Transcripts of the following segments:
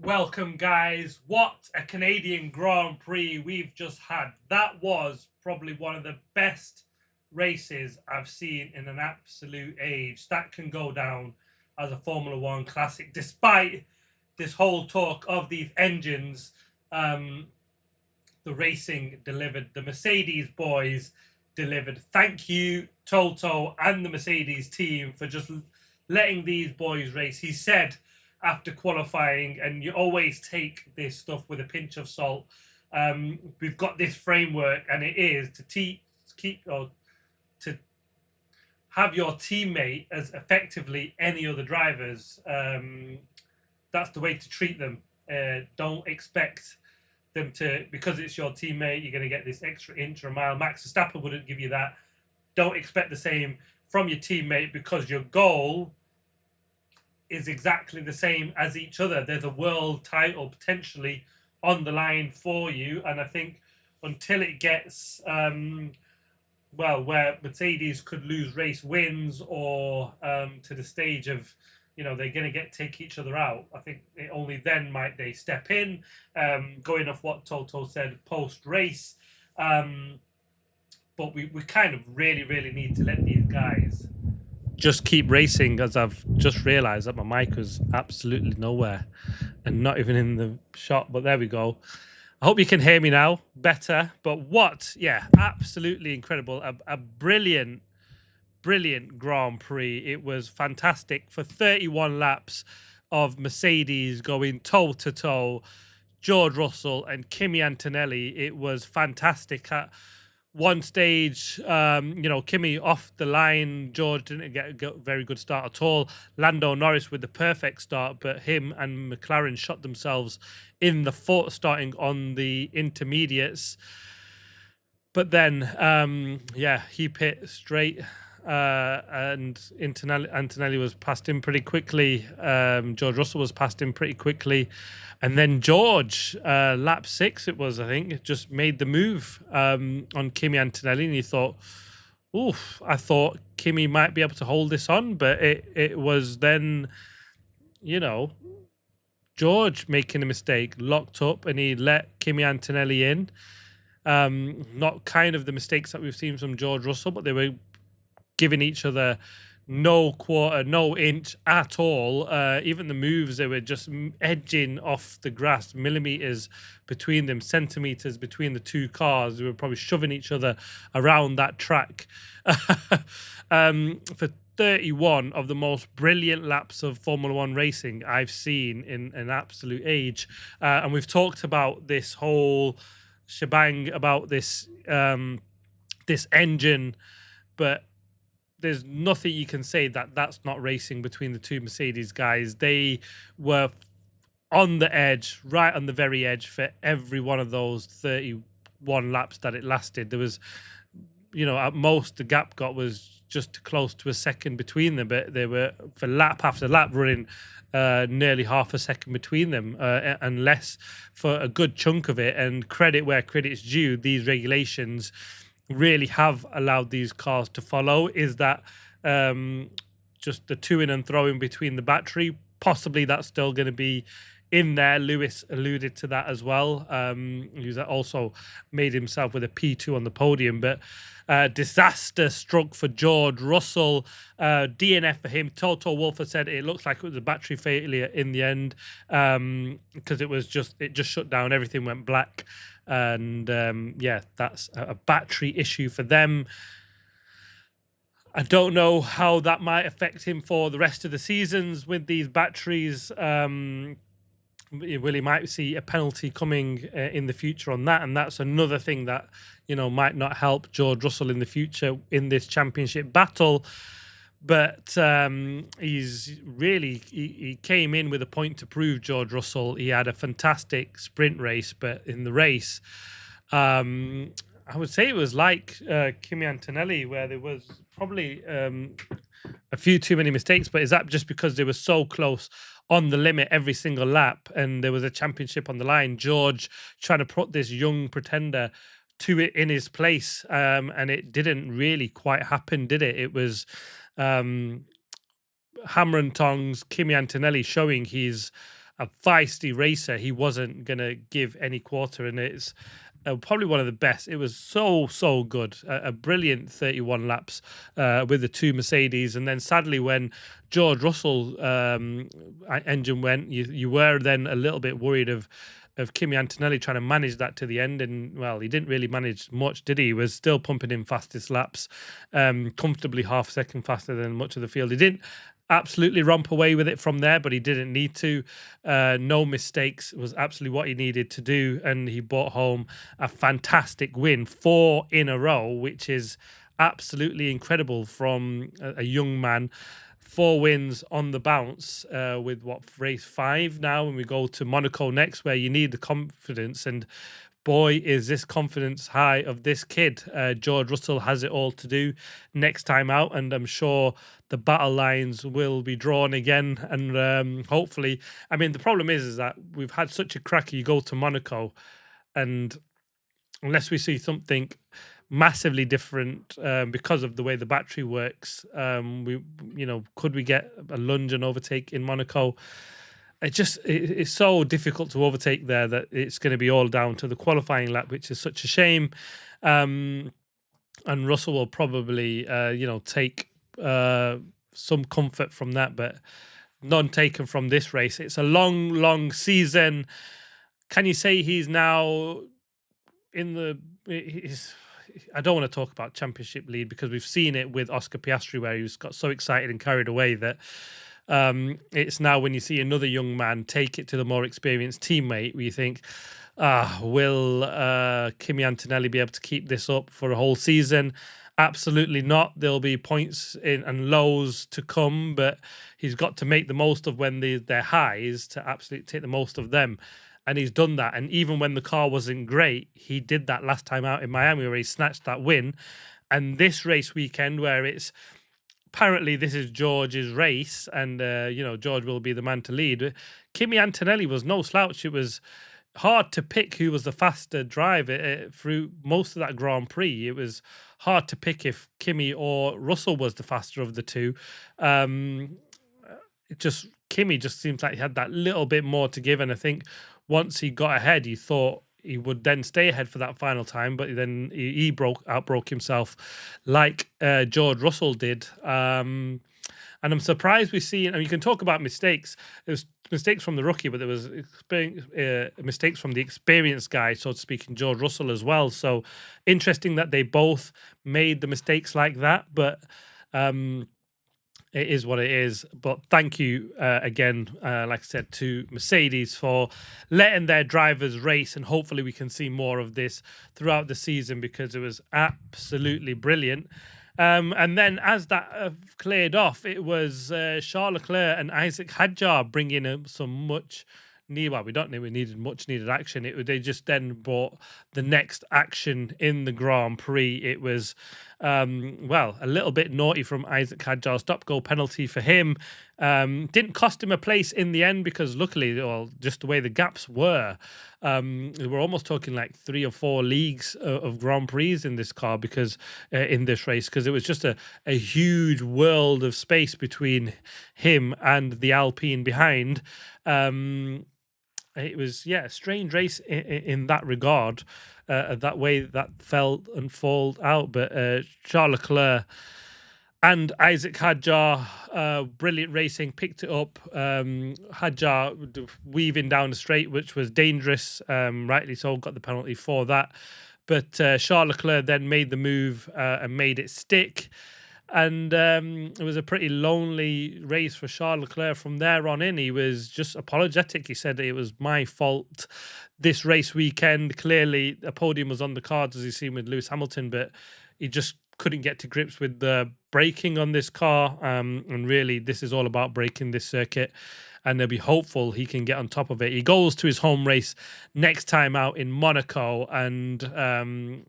Welcome, guys. What a Canadian Grand Prix we've just had. That was probably one of the best races I've seen in an absolute age. That can go down as a Formula One classic, despite this whole talk of these engines. The racing delivered. The Mercedes boys delivered. Thank you, Toto, and the Mercedes team for just letting these boys race. He said after qualifying, and you always take this stuff with a pinch of salt. We've got this framework, and it is to to have your teammate as effectively any other drivers. That's the way to treat them. Don't expect them to, because it's your teammate, you're going to get this extra inch or a mile. Max Verstappen wouldn't give you that. Don't expect the same from your teammate, because your goal is exactly the same as each other. There's a world title potentially on the line for you. And I think until it gets, where Mercedes could lose race wins or to the stage of, they're going to take each other out. I think only then might they step in, going off what Toto said post-race. But we kind of really, really need to let these guys just keep racing, as I've just realised that my mic was absolutely nowhere and not even in the shot. But there we go. I hope you can hear me now better. But absolutely incredible. A brilliant Grand Prix. It was fantastic for 31 laps of Mercedes going toe to toe. George Russell and Kimi Antonelli. It was fantastic. At one stage, Kimi off the line. George didn't get a very good start at all. Lando Norris with the perfect start, but him and McLaren shot themselves in the foot starting on the intermediates. But then, he pit straight. And Antonelli was passed in pretty quickly. George Russell was passed in pretty quickly. And then George, lap 6, it was, I think, just made the move on Kimi Antonelli. And you thought, I thought Kimi might be able to hold this on. But it was then, George making a mistake, locked up, and he let Kimi Antonelli in. Not kind of the mistakes that we've seen from George Russell, but they were giving each other no quarter, no inch at all. Even the moves, they were just edging off the grass, millimeters between them, centimeters between the two cars. They were probably shoving each other around that track. For 31 of the most brilliant laps of Formula One racing I've seen in an absolute age. And we've talked about this whole shebang about this this engine, but there's nothing you can say that's not racing between the two Mercedes guys. They were on the edge, right on the very edge for every one of those 31 laps that it lasted. There was, at most the gap got was just close to a second between them, but they were for lap after lap running nearly half a second between them, and less for a good chunk of it. And credit where credit's due, these regulations really have allowed these cars to follow. Is that just the to-in and throw-in between the battery? Possibly that's still going to be in there. Lewis alluded to that as well. He's also made himself with a P2 on the podium, but disaster struck for George Russell. DNF for him. Toto Wolff said it looks like it was a battery failure in the end, because it just shut down. Everything went black. And that's a battery issue for them. I don't know how that might affect him for the rest of the seasons with these batteries. Will he might see a penalty coming in the future on that, and that's another thing that might not help George Russell in the future in this championship battle. But he came in with a point to prove, George Russell. He had a fantastic sprint race, but in the race, I would say it was like Kimi Antonelli, where there was probably a few too many mistakes. But is that just because they were so close on the limit every single lap and there was a championship on the line? George trying to put this young pretender to it in his place, and it didn't really quite happen, did it? It was hammer and tongs, Kimi Antonelli showing his a feisty racer, he wasn't going to give any quarter. And it's probably one of the best. It was so good. A brilliant 31 laps with the two Mercedes. And then sadly, when George Russell engine went, you were then a little bit worried of Kimi Antonelli trying to manage that to the end. And, well, he didn't really manage much, did he? He was still pumping in fastest laps, comfortably half a second faster than much of the field. He didn't absolutely romp away with it from there, but he didn't need to. No mistakes was absolutely what he needed to do, and he brought home a fantastic win, 4 in a row, which is absolutely incredible from a young man. 4 wins on the bounce with race 5 now, and we go to Monaco next, where you need the confidence. And boy, is this confidence high of this kid. George Russell has it all to do next time out, and I'm sure the battle lines will be drawn again. And hopefully, I mean, the problem is that we've had such a cracker. You go to Monaco, and unless we see something massively different because of the way the battery works, could we get a lunge and overtake in Monaco? It's so difficult to overtake there that it's going to be all down to the qualifying lap, which is such a shame. And Russell will probably take some comfort from that, but none taken from this race. It's a long season. Can you say he's now in the? I don't want to talk about championship lead, because we've seen it with Oscar Piastri, where he got so excited and carried away that it's now when you see another young man take it to the more experienced teammate, where you think, will Kimi Antonelli be able to keep this up for a whole season? Absolutely not. There'll be points in and lows to come, but he's got to make the most of when they're highs to absolutely take the most of them. And he's done that. And even when the car wasn't great, he did that last time out in Miami, where he snatched that win. And this race weekend, where it's apparently this is George's race, and George will be the man to lead. Kimi Antonelli was no slouch. It was hard to pick who was the faster driver through most of that Grand Prix. It was hard to pick if Kimi or Russell was the faster of the two. Kimi just seems like he had that little bit more to give, and I think once he got ahead, he thought he would then stay ahead for that final time, but then he outbroke himself like George Russell did. And I'm surprised we see, and you can talk about mistakes. There's mistakes from the rookie, but there was mistakes from the experienced guy, so to speak, in George Russell as well. So interesting that they both made the mistakes like that, but it is what it is. But thank you again, like I said, to Mercedes for letting their drivers race, and hopefully we can see more of this throughout the season, because it was absolutely brilliant. And then as that cleared off, it was Charles Leclerc and Isaac Hadjar bringing some much needed. Well, we don't think we needed much needed action. They just then brought the next action in the Grand Prix. It was a little bit naughty from Isaac Hadjar. Stop goal penalty for him. Didn't cost him a place in the end, because luckily, just the way the gaps were, we're almost talking like 3 or 4 leagues of Grand Prix in this car, because in this race, because it was just a huge world of space between him and the Alpine behind. It was, a strange race in that regard, that way that fell and fall out. But Charles Leclerc and Isaac Hadjar, brilliant racing, picked it up. Hadjar weaving down the straight, which was dangerous, rightly so, got the penalty for that. But Charles Leclerc then made the move and made it stick. And it was a pretty lonely race for Charles Leclerc from there on in. He was just apologetic. He said it was my fault this race weekend. Clearly, a podium was on the cards, as you've seen with Lewis Hamilton, but he just couldn't get to grips with the braking on this car. And really, this is all about braking this circuit. And they'll be hopeful he can get on top of it. He goes to his home race next time out in Monaco. And,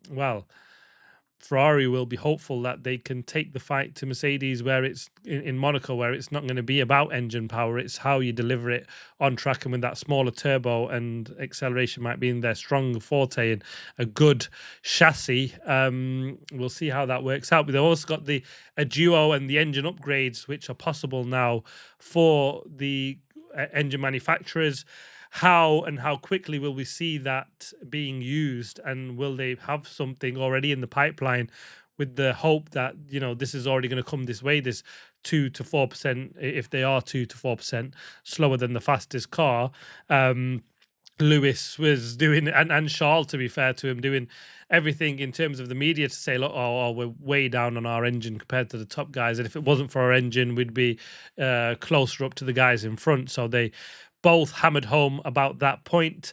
Ferrari will be hopeful that they can take the fight to Mercedes, where it's in Monaco, where it's not going to be about engine power. It's how you deliver it on track, and with that smaller turbo, and acceleration might be in their strong forte, and a good chassis. We'll see how that works out. But they've also got a duo and the engine upgrades, which are possible now for the engine manufacturers. How quickly will we see that being used, and will they have something already in the pipeline with the hope that this is already going to come this way, this 2 to 4%, if they are 2 to 4% slower than the fastest car. Lewis was doing, and Charles, to be fair to him, doing everything in terms of the media to say, look, we're way down on our engine compared to the top guys, and if it wasn't for our engine, we'd be closer up to the guys in front. So they both hammered home about that point.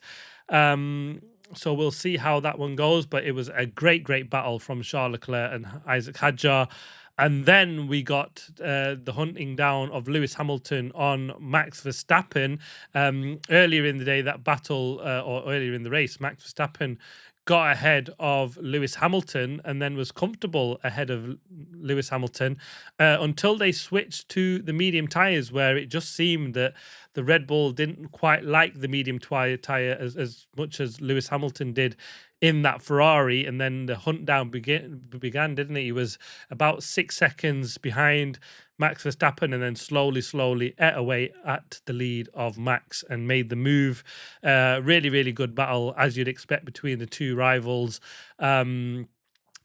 So we'll see how that one goes, but it was a great battle from Charles Leclerc and Isaac Hadjar. And then we got the hunting down of Lewis Hamilton on Max Verstappen. Earlier in the day, that battle, or earlier in the race, Max Verstappen got ahead of Lewis Hamilton and then was comfortable ahead of Lewis Hamilton until they switched to the medium tyres, where it just seemed that the Red Bull didn't quite like the medium tyre as much as Lewis Hamilton did in that Ferrari. And then the hunt down began, didn't it? He was about 6 seconds behind Max Verstappen, and then slowly ate away at the lead of Max and made the move. Really good battle, as you'd expect, between the two rivals.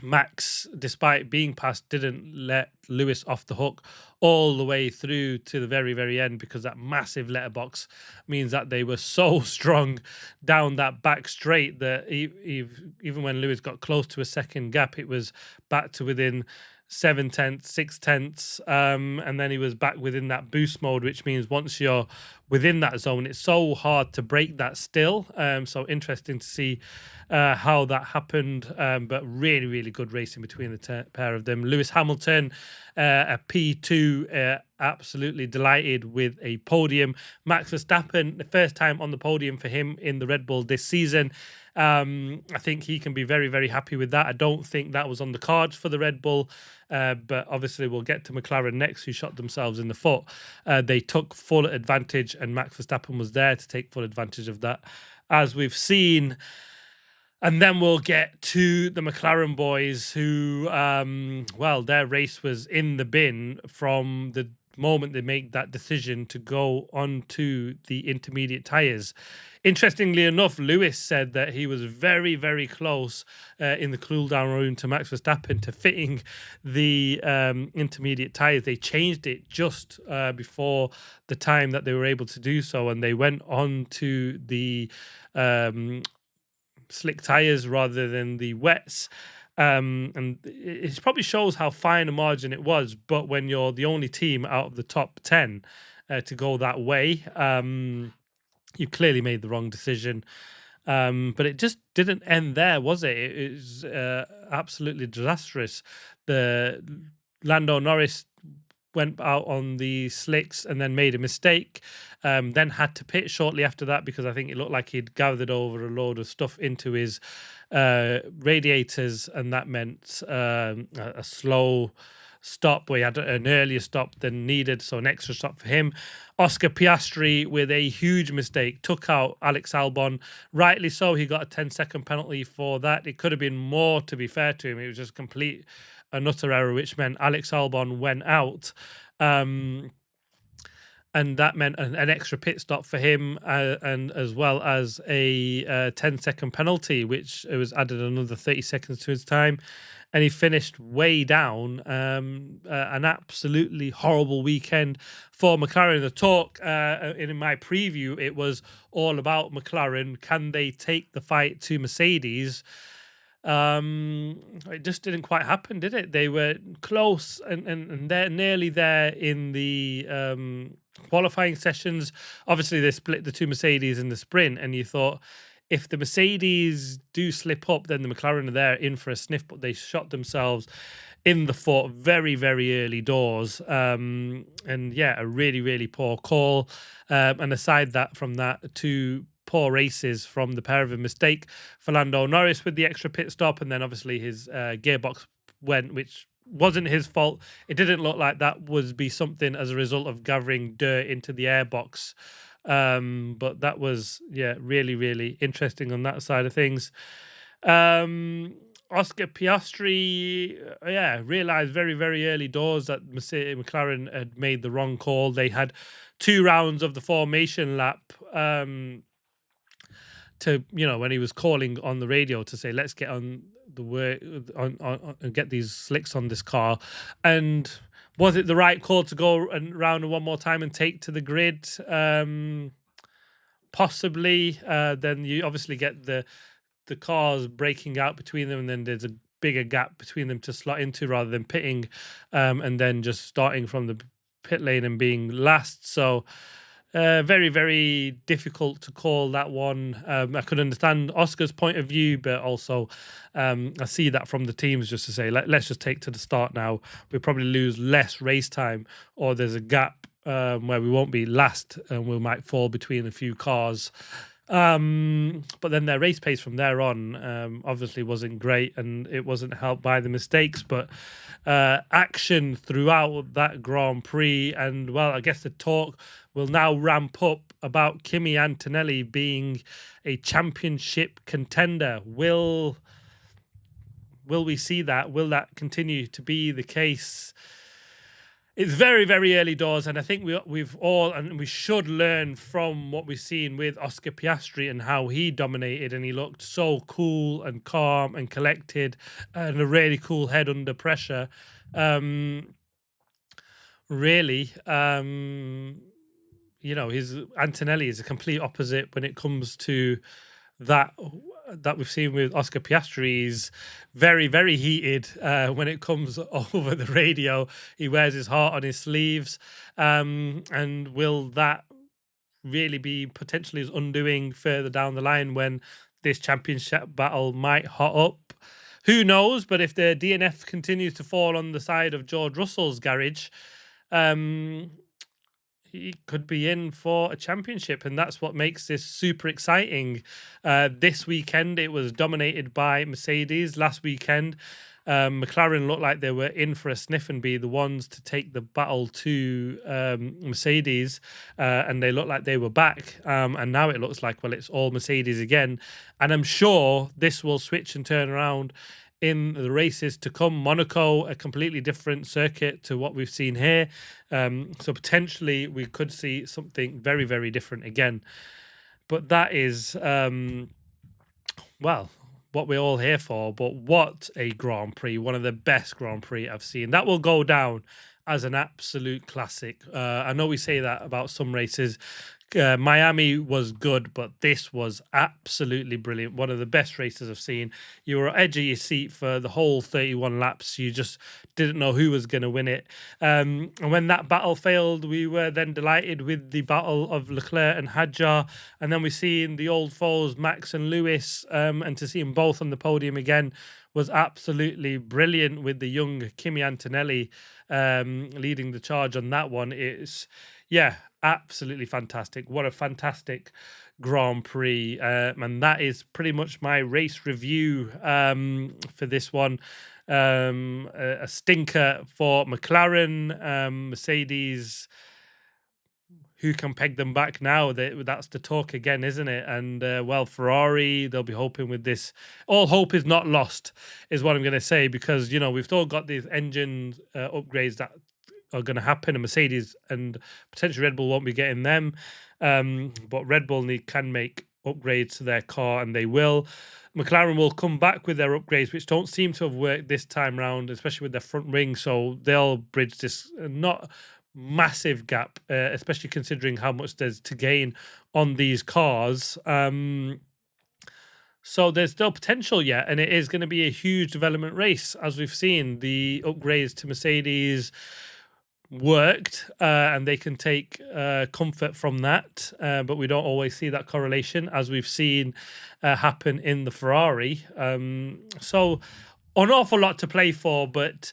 Max, despite being passed, didn't let Lewis off the hook all the way through to the very end, because that massive letterbox means that they were so strong down that back straight that even when Lewis got close to a second gap, it was back to within 7/10, 6/10, and then he was back within that boost mode, which means once you're within that zone, it's so hard to break that still. So interesting to see how that happened, but really good racing between the pair of them. Lewis Hamilton, a P2, absolutely delighted with a podium. Max Verstappen, the first time on the podium for him in the Red Bull this season. I think he can be very happy with that. I don't think that was on the cards for the Red Bull, but obviously we'll get to McLaren next, who shot themselves in the foot. They took full advantage, and Max Verstappen was there to take full advantage of that, as we've seen. And then we'll get to the McLaren boys, who, their race was in the bin from the moment they make that decision to go onto the intermediate tyres. Interestingly enough, Lewis said that he was very close in the cool down room to Max Verstappen to fitting the intermediate tyres. They changed it just before the time that they were able to do so, and they went on to the slick tyres rather than the wets. And it probably shows how fine a margin it was, but when you're the only team out of the top 10 to go that way, you clearly made the wrong decision. But it just didn't end there, was it? It was absolutely disastrous. The Lando Norris went out on the slicks and then made a mistake, then had to pit shortly after that, because I think it looked like he'd gathered over a load of stuff into his radiators, and that meant a slow stop, where he had an earlier stop than needed, so an extra stop for him. Oscar Piastri, with a huge mistake, took out Alex Albon. Rightly so, he got a 10-second penalty for that. It could have been more, to be fair to him. It was just complete and utter error, which meant Alex Albon went out. And that meant an extra pit stop for him, and as well as a 10-second penalty, which it was added another 30 seconds to his time. And he finished way down. An absolutely horrible weekend for McLaren. The talk in my preview, it was all about McLaren. Can they take the fight to Mercedes? It just didn't quite happen, did it? They were close, and they're nearly there in the qualifying sessions. Obviously, they split the two Mercedes in the sprint, and you thought, if the Mercedes do slip up, then the McLaren are there in for a sniff, but they shot themselves in the foot very early doors. And yeah, a really poor call. And aside from that, two poor races from the pair of them. Mistake for Lando Norris with the extra pit stop, and then obviously his gearbox went, which wasn't his fault. It didn't look like that would be something as a result of gathering dirt into the airbox. But that was, really interesting on that side of things. Oscar Piastri, realized very early doors that McLaren had made the wrong call. They had 2 rounds of the formation lap. To when he was calling on the radio to say, let's get on the work on and get these slicks on this car. And was it the right call to go and round one more time and take to the grid? Possibly. Then you obviously get the cars breaking out between them, and then there's a bigger gap between them to slot into rather than pitting, and then just starting from the pit lane and being last. So very, very difficult to call that one. I could understand Oscar's point of view, but also I see that from the teams just to say, let's just take to the start now. We'll probably lose less race time, or there's a gap where we won't be last and we might fall between a few cars. But then their race pace from there on obviously wasn't great, and it wasn't helped by the mistakes, but action throughout that Grand Prix. And well, I guess the talk will now ramp up about Kimi Antonelli being a championship contender. Will we see that? Will that continue to be the case? It's very, very early doors, and I think we should learn from what we've seen with Oscar Piastri and how he dominated, and he looked so cool and calm and collected and a really cool head under pressure. Really, his Antonelli is a complete opposite when it comes to that we've seen with Oscar Piastri. He's very, very heated when it comes over the radio. He wears his heart on his sleeves. And will that really be potentially his undoing further down the line when this championship battle might hot up? Who knows? But if the DNF continues to fall on the side of George Russell's garage, he could be in for a championship, and that's what makes this super exciting. This weekend, it was dominated by Mercedes. Last weekend, McLaren looked like they were in for a sniff and be the ones to take the battle to Mercedes, and they looked like they were back. And now it looks like, well, it's all Mercedes again. And I'm sure this will switch and turn around in the races to come. Monaco, a completely different circuit to what we've seen here. So potentially we could see something very, very different again. But that is, what we're all here for. But what a Grand Prix. One of the best Grand Prix I've seen. That will go down as an absolute classic. I know we say that about some races. Miami was good, but this was absolutely brilliant. One of the best races I've seen. You were edge of your seat for the whole 31 laps. You just didn't know who was going to win it. And when that battle failed, we were then delighted with the battle of Leclerc and Hadjar. And then we seen the old foes, Max and Lewis, and to see them both on the podium again was absolutely brilliant, with the young Kimi Antonelli leading the charge on that one. It's, absolutely fantastic. What a fantastic Grand Prix. And that is pretty much my race review for this one. A stinker for McLaren. Mercedes, who can peg them back now? That's the talk again, isn't it? And Ferrari, they'll be hoping with this. All hope is not lost, is what I'm going to say, because we've still got these engine upgrades that are going to happen, and Mercedes and potentially Red Bull won't be getting them. But Red Bull can make upgrades to their car, and they will. McLaren will come back with their upgrades, which don't seem to have worked this time round, especially with their front wing. So they'll bridge this not massive gap, especially considering how much there's to gain on these cars. So there's still potential yet, and it is going to be a huge development race. As we've seen, the upgrades to Mercedes worked, and they can take comfort from that, but we don't always see that correlation, as we've seen happen in the Ferrari. So an awful lot to play for, but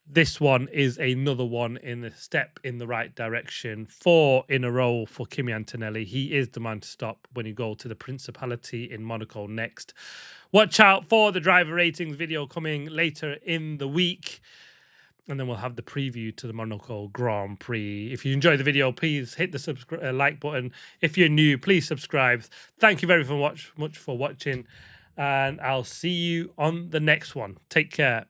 this one is another one in the step in the right direction. 4 in a row for Kimi Antonelli. He is the man to stop when you go to the Principality in Monaco next. Watch out for the driver ratings video coming later in the week. And then we'll have the preview to the Monaco Grand Prix. If you enjoyed the video, please hit the like button. If you're new, please subscribe. Thank you very much for watching. And I'll see you on the next one. Take care.